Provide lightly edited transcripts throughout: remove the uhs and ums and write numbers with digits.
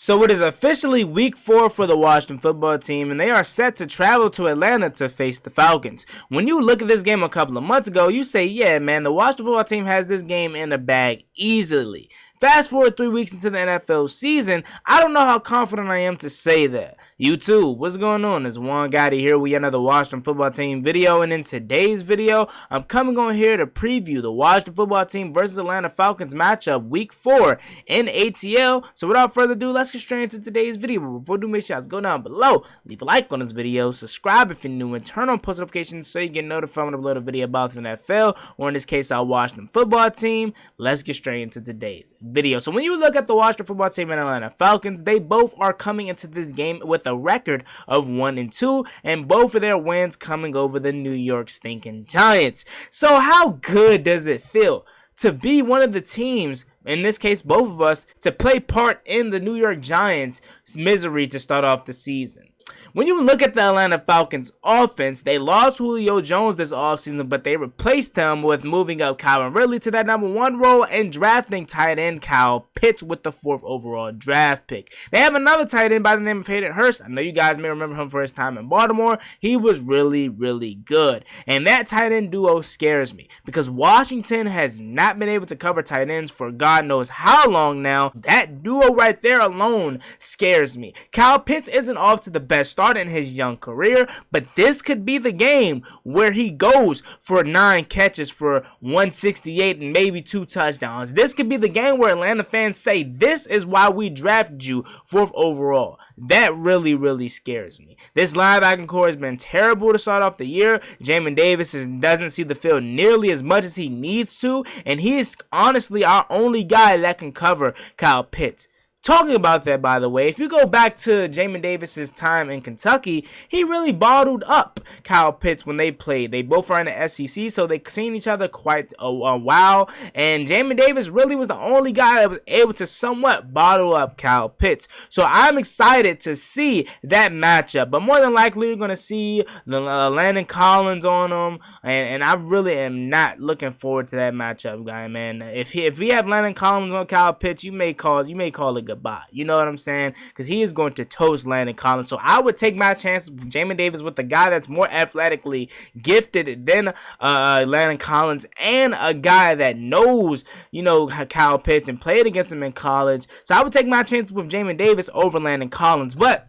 So it is officially week 4 for the Washington football team, and they are set to travel to Atlanta to face the Falcons. When you look at this game a couple of months ago, you say, yeah, man, the Washington football team has this game in the bag easily. Fast forward 3 weeks into the NFL season, I don't know how confident I am to say that. YouTube, what's going on? It's Juan Gotti here with another Washington football team video, and in today's video, I'm coming on here to preview the Washington football team versus Atlanta Falcons matchup week 4 in ATL. So without further ado, let's get straight into today's video. But before I do, make sure you go down below, leave a like on this video, subscribe if you're new, and turn on post notifications so you get notified when I upload a video about the NFL, or in this case, our Washington football team. Let's get straight into today's video. So when you look at the Washington football team and Atlanta Falcons, they both are coming into this game with a record of 1-2, and both of their wins coming over the New York stinking Giants. So how good does it feel to be one of the teams, in this case both of us, to play part in the New York Giants' misery to start off the season? When you look at the Atlanta Falcons offense, they lost Julio Jones this offseason, but they replaced him with moving up Calvin Ridley to that #1 role and drafting tight end Kyle Pitts with the 4th overall draft pick. They have another tight end by the name of Hayden Hurst. I know you guys may remember him for his time in Baltimore. He was really, really good. And that tight end duo scares me because Washington has not been able to cover tight ends for God knows how long now. That duo right there alone scares me. Kyle Pitts isn't off to the best start in his young career, but this could be the game where he goes for 9 catches for 168 and maybe 2 touchdowns. This could be the game where Atlanta fans say, this is why we drafted you 4th overall. That really, really scares me. This linebacker core has been terrible to start off the year. Jamin Davis doesn't see the field nearly as much as he needs to, and he is honestly our only guy that can cover Kyle Pitts. Talking about that, by the way, if you go back to Jamin Davis's time in Kentucky, he really bottled up Kyle Pitts when they played. They both are in the SEC, so they've seen each other quite a while, and Jamin Davis really was the only guy that was able to somewhat bottle up Kyle Pitts. So I'm excited to see that matchup, but more than likely you're going to see the Landon Collins on him, and I really am not looking forward to that matchup, guy, man. If we have Landon Collins on Kyle Pitts, you may call it goodbye. You know what I'm saying? Because he is going to toast Landon Collins. So I would take my chances with Jamin Davis with a guy that's more athletically gifted than Landon Collins, and a guy that knows, you know, Kyle Pitts and played against him in college. So I would take my chances with Jamin Davis over Landon Collins. But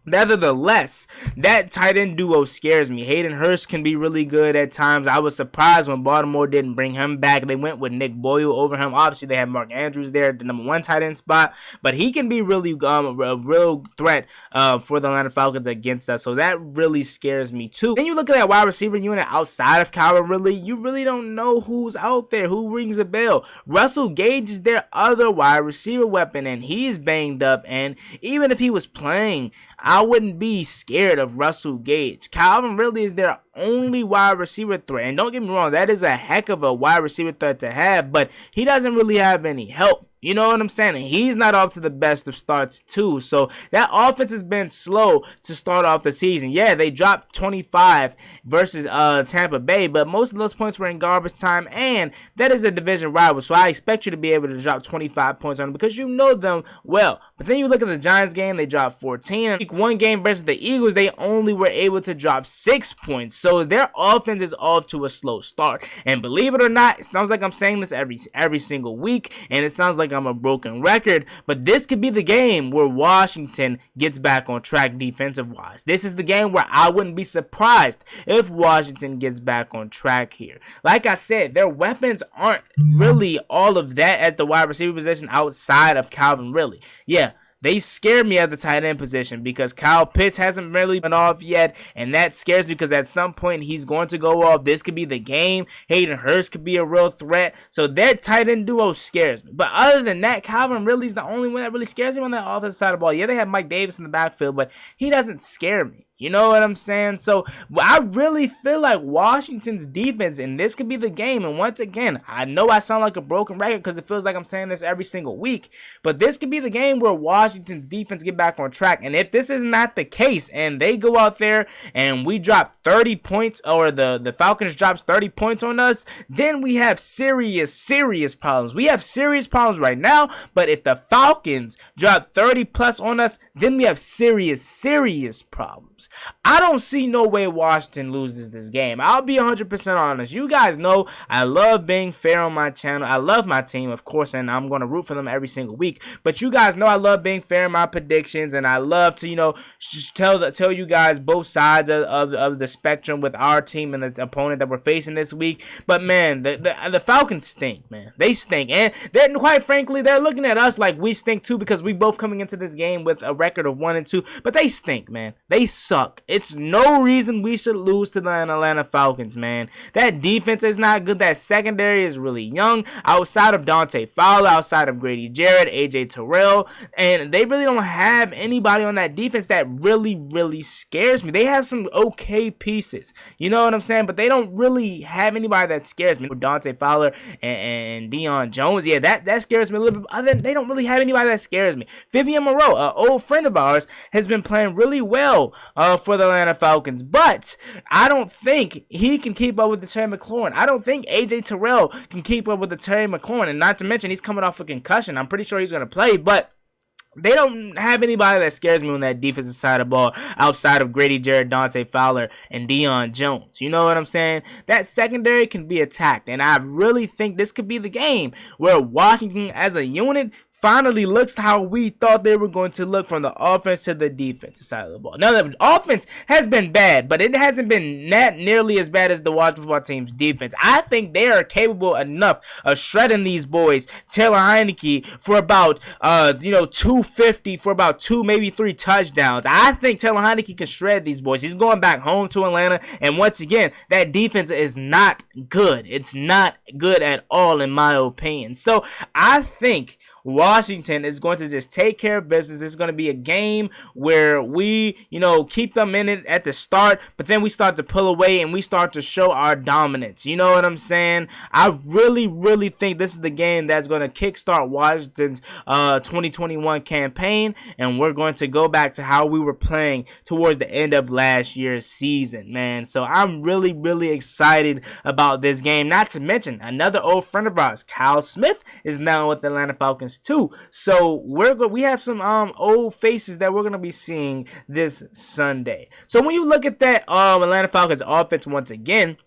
nevertheless, that tight end duo scares me. Hayden Hurst can be really good at times. I was surprised when Baltimore didn't bring him back. They went with Nick Boyle over him. Obviously, they have Mark Andrews there at the #1 tight end spot, but he can be really a real threat for the Atlanta Falcons against us. So that really scares me too. Then you look at that wide receiver unit outside of Calvin Ridley, you really don't know who's out there, who rings a bell. Russell Gage is their other wide receiver weapon, and he's banged up. And even if he was playing, I wouldn't be scared of Russell Gage. Calvin Ridley is their only wide receiver threat. And don't get me wrong, that is a heck of a wide receiver threat to have, but he doesn't really have any help. You know what I'm saying? And he's not off to the best of starts too. So that offense has been slow to start off the season. Yeah, they dropped 25 versus Tampa Bay, but most of those points were in garbage time, and that is a division rival. So I expect you to be able to drop 25 points on them because you know them well. But then you look at the Giants game, they dropped 14. Week 1 game versus the Eagles, they only were able to drop 6 points. So their offense is off to a slow start. And believe it or not, it sounds like I'm saying this every single week, and it sounds like I'm a broken record, but this could be the game where Washington gets back on track defensive wise. This is the game where I wouldn't be surprised if Washington gets back on track here. Like I said, their weapons aren't really all of that at the wide receiver position outside of Calvin Ridley. Yeah, they scare me at the tight end position because Kyle Pitts hasn't really been off yet, and that scares me because at some point he's going to go off. This could be the game. Hayden Hurst could be a real threat. So that tight end duo scares me. But other than that, Calvin Ridley's the only one that really scares me on that offensive side of the ball. Yeah, they have Mike Davis in the backfield, but he doesn't scare me. You know what I'm saying? So I really feel like Washington's defense, and this could be the game. And once again, I know I sound like a broken record because it feels like I'm saying this every single week, but this could be the game where Washington's defense get back on track. And if this is not the case, and they go out there and we drop 30 points, or the Falcons drops 30 points on us, then we have serious problems. We have serious problems right now, but if the Falcons drop 30 plus on us, then we have serious problems. I don't see no way Washington loses this game. I'll be 100% honest. You guys know I love being fair on my channel. I love my team, of course, and I'm going to root for them every single week. But you guys know I love being fair in my predictions, and I love to, just tell you guys both sides of the spectrum with our team and the opponent that we're facing this week. But, man, the Falcons stink, man. They stink. And they're, quite frankly, they're looking at us like we stink, too, because we both coming into this game with a record of 1-2. But they stink, man. They suck. It's no reason we should lose to the Atlanta Falcons, man. That defense is not good. That secondary is really young. Outside of Dante Fowler, outside of Grady Jarrett, AJ Tyrell, and they really don't have anybody on that defense that really scares me. They have some okay pieces, you know what I'm saying? But they don't really have anybody that scares me. Dante Fowler and Deion Jones, yeah, that scares me a little bit. Other than, they don't really have anybody that scares me. Vivian Moreau, an old friend of ours, has been playing really well for the Atlanta Falcons, but I don't think he can keep up with the Terry McLaurin. I don't think AJ Tyrell can keep up with the Terry McLaurin, and not to mention he's coming off a concussion. I'm pretty sure he's going to play, but they don't have anybody that scares me on that defensive side of the ball outside of Grady Jarrett, Dante Fowler, and Deion Jones. You know what I'm saying? That secondary can be attacked, and I really think this could be the game where Washington as a unit finally looks how we thought they were going to look, from the offense to the defensive side of the ball. Now, the offense has been bad, but it hasn't been not nearly as bad as the Washington football team's defense. I think they are capable enough of shredding these boys, Taylor Heineke, for about 250 for about 2, maybe 3 touchdowns. I think Taylor Heineke can shred these boys. He's going back home to Atlanta, and once again, that defense is not good. It's not good at all, in my opinion. So I think Washington is going to just take care of business. It's going to be a game where we, keep them in it at the start, but then we start to pull away and we start to show our dominance. You know what I'm saying? I really think this is the game that's going to kickstart Washington's 2021 campaign, and we're going to go back to how we were playing towards the end of last year's season, man. So I'm really excited about this game. Not to mention, another old friend of ours, Kyle Smith, is now with the Atlanta Falcons too. So we have some old faces that we're gonna be seeing this Sunday. So when you look at that Atlanta Falcons offense once again,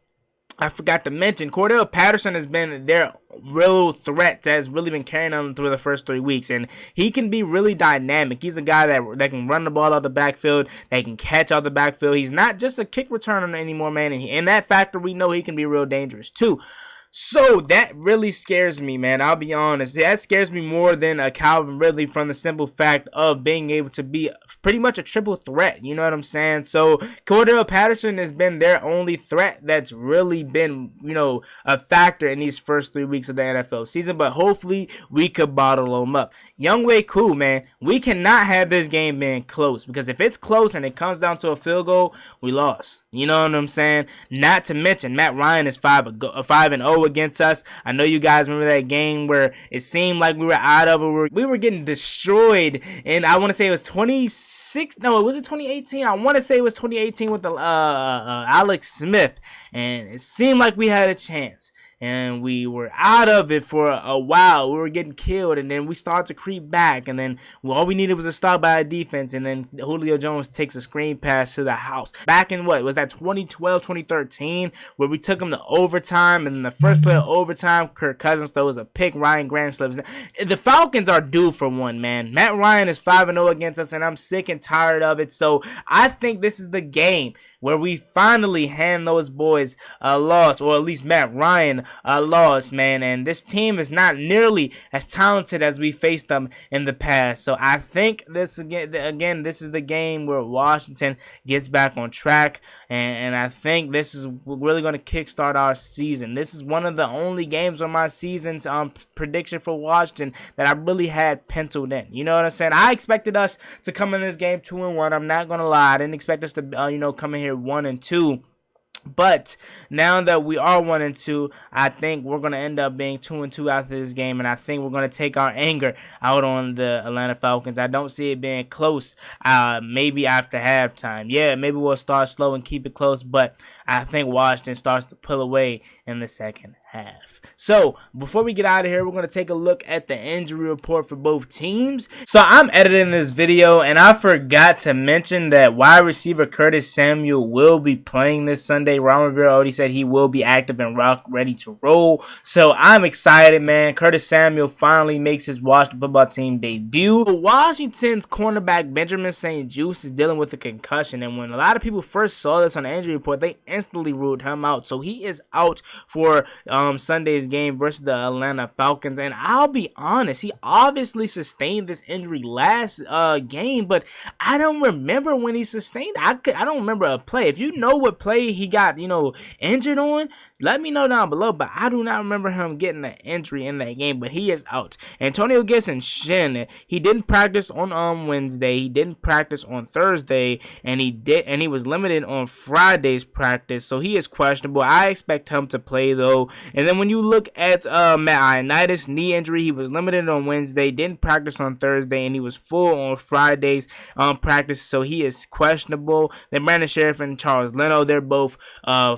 I forgot to mention Cordell Patterson has been their real threat that has really been carrying on through the first 3 weeks, and he can be really dynamic. He's a guy that can run the ball out the backfield, that can catch out the backfield. He's not just a kick returner anymore, man, and in that factor we know he can be real dangerous too. So that really scares me, man. I'll be honest. That scares me more than a Calvin Ridley, from the simple fact of being able to be pretty much a triple threat. You know what I'm saying? So Cordell Patterson has been their only threat that's really been, a factor in these first 3 weeks of the NFL season. But hopefully we could bottle them up. Younghoe Koo, man, we cannot have this game being close, because if it's close and it comes down to a field goal, we lost. You know what I'm saying? Not to mention Matt Ryan is 5-0 against us. I know you guys remember that game where it seemed like we were out of it. We were getting destroyed, and I want to say it was 2018? I want to say it was 2018 with the Alex Smith, and it seemed like we had a chance. And we were out of it for a while. We were getting killed, and then we started to creep back, and then all we needed was a stop by a defense, and then Julio Jones takes a screen pass to the house. Back in what was that, 2012, 2013, where we took him to overtime, and in the first play of overtime, Kirk Cousins throws a pick, Ryan Grant slips. The Falcons are due for one, man. Matt Ryan is 5-0 against us, and I'm sick and tired of it. So I think this is the game where we finally hand those boys a loss, or at least Matt Ryan loss, man. And this team is not nearly as talented as we faced them in the past. So I think this again, this is the game where Washington gets back on track, and I think this is really going to kickstart our season. This is one of the only games on my season's prediction for Washington that I really had penciled in. You know what I'm saying? I expected us to come in this game 2-1. I'm not gonna lie. I didn't expect us to come in here 1-2. But now that we are 1-2, I think we're going to end up being 2-2 after this game, and I think we're going to take our anger out on the Atlanta Falcons. I don't see it being close, maybe after halftime. Yeah, maybe we'll start slow and keep it close, but I think Washington starts to pull away in the second half. So before we get out of here, we're going to take a look at the injury report for both teams. So I'm editing this video, and I forgot to mention that wide receiver Curtis Samuel will be playing this Sunday. Ron Rivera already said he will be active and ready to roll. So I'm excited, man. Curtis Samuel finally makes his Washington football team debut. Washington's cornerback Benjamin St. Juste is dealing with a concussion, and when a lot of people first saw this on the injury report, they instantly ruled him out. So he is out for Sunday's game versus the Atlanta Falcons. And I'll be honest, he obviously sustained this injury last game, but I don't remember when he sustained it. I don't remember a play. If you know what play he got injured on, let me know down below, but I do not remember him getting an injury in that game. But he is out. Antonio Gibson shin. He didn't practice on Wednesday. He didn't practice on Thursday, and he was limited on Friday's practice, so he is questionable. I expect him to play though. And then when you look at Matt Ioannidis, knee injury, he was limited on Wednesday, didn't practice on Thursday, and he was full on Friday's practice, so he is questionable. Then Brandon Sheriff and Charles Leno, they're both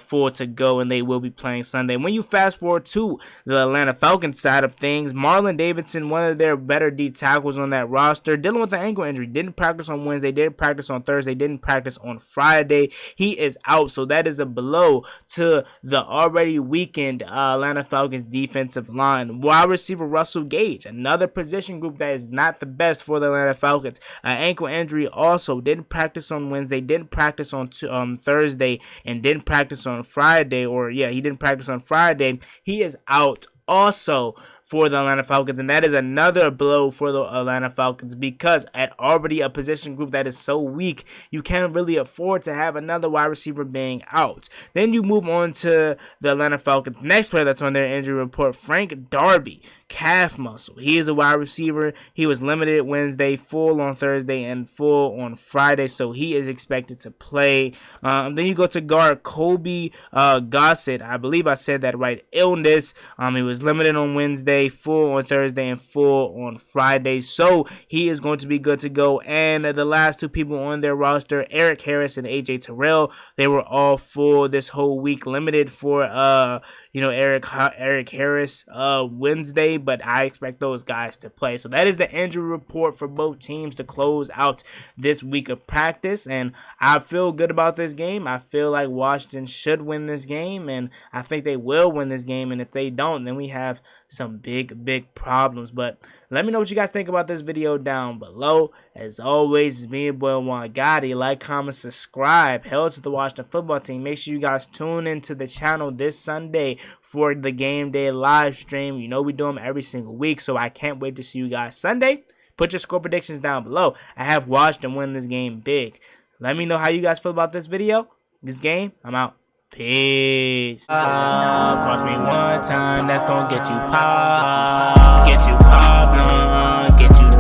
full to go, and they will be playing Sunday. When you fast forward to the Atlanta Falcons side of things, Marlon Davidson, one of their better D tackles on that roster, dealing with an ankle injury, didn't practice on Wednesday, didn't practice on Thursday, didn't practice on Friday. He is out, so that is a blow to the already weakened Atlanta Falcons defensive line. Wide receiver Russell Gage, another position group that is not the best for the Atlanta Falcons. An ankle injury also, didn't practice on Wednesday, didn't practice on Thursday, and didn't practice on Friday. He didn't practice on Friday. He is out also for the Atlanta Falcons, and that is another blow for the Atlanta Falcons, because at already a position group that is so weak, you can't really afford to have another wide receiver being out. Then you move on to the Atlanta Falcons next player that's on their injury report, Frank Darby, calf muscle. He is a wide receiver. He was limited Wednesday, full on Thursday, and full on Friday, so he is expected to play. Then you go to guard Colby Gossett. I believe I said that right. Illness. He was limited on Wednesday, full on Thursday, and full on Friday, so he is going to be good to go. And the last two people on their roster, Eric Harris and AJ Tyrell, they were all full this whole week, limited for Eric Harris Wednesday, but I expect those guys to play. So that is the injury report for both teams to close out this week of practice, and I feel good about this game. I feel like Washington should win this game, and I think they will win this game, and if they don't, then we have some big problems. But let me know what you guys think about this video down below. As always, it's me, your boy Juan Gotti. Like, comment, subscribe. Hell to the Washington football team. Make sure you guys tune into the channel this Sunday for the game day live stream. You know we do them every single week, so I can't wait to see you guys Sunday. Put your score predictions down below. I have Washington win this game big. Let me know how you guys feel about this video, this game. I'm out. Peace. Cost me one time, that's gonna get you pop. Get you pop, get you